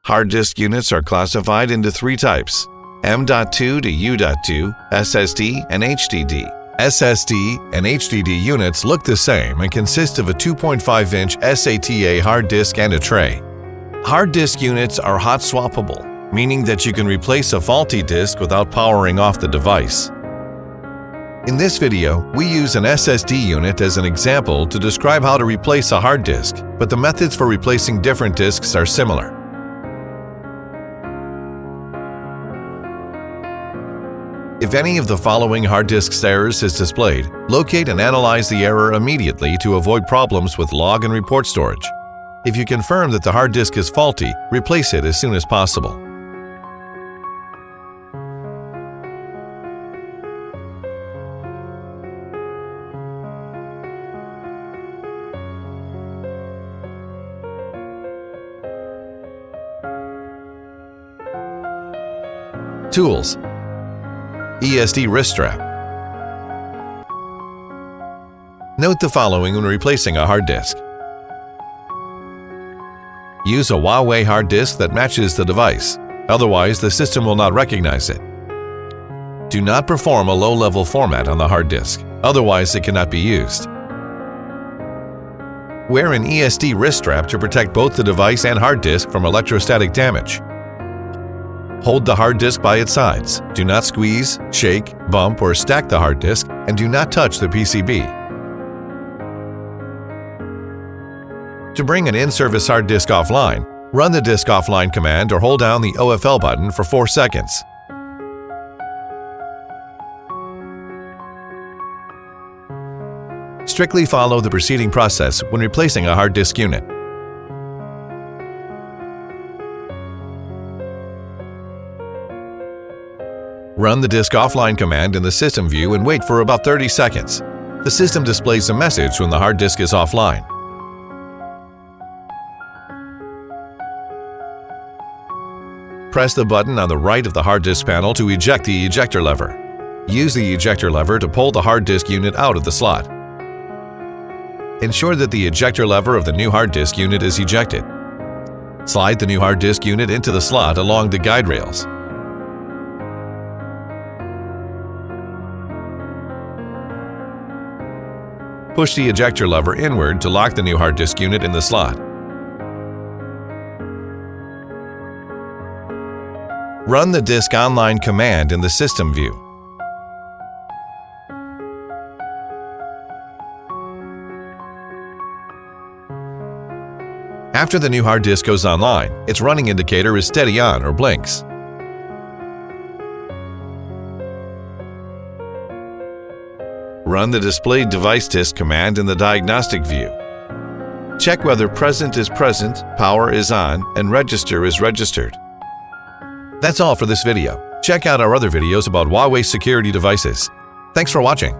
Hard disk units are classified into three types: M.2 to U.2, SSD, and HDD. SSD and HDD units look the same and consist of a 2.5-inch SATA hard disk and a tray. Hard disk units are hot swappable, meaning that you can replace a faulty disk without powering off the device. In this video, we use an SSD unit as an example to describe how to replace a hard disk, but the methods for replacing different disks are similar. If any of the following hard disk errors is displayed, locate and analyze the error immediately to avoid problems with log and report storage. If you confirm that the hard disk is faulty, replace it as soon as possible. Tools: ESD wrist strap. Note the following when replacing a hard disk. Use a HUAWEI hard disk that matches the device, otherwise the system will not recognize it. Do not perform a low-level format on the hard disk, otherwise it cannot be used. Wear an ESD wrist strap to protect both the device and hard disk from electrostatic damage. Hold the hard disk by its sides. Do not squeeze, shake, bump, or stack the hard disk, and do not touch the PCB. To bring an in-service hard disk offline, run the disk offline command or hold down the OFL button for 4 seconds. Strictly follow the preceding process when replacing a hard disk unit. Run the disk offline command in the system view and wait for about 30 seconds. The system displays a message when the hard disk is offline. Press the button on the right of the hard disk panel to eject the ejector lever. Use the ejector lever to pull the hard disk unit out of the slot. Ensure that the ejector lever of the new hard disk unit is ejected. Slide the new hard disk unit into the slot along the guide rails. Push the ejector lever inward to lock the new hard disk unit in the slot. Run the disk online command in the system view. After the new hard disk goes online, its running indicator is steady on or blinks. Run the displayed device disk command in the diagnostic view. Check whether present is present, power is on, and register is registered. That's all for this video. Check out our other videos about HUAWEI security devices. Thanks for watching.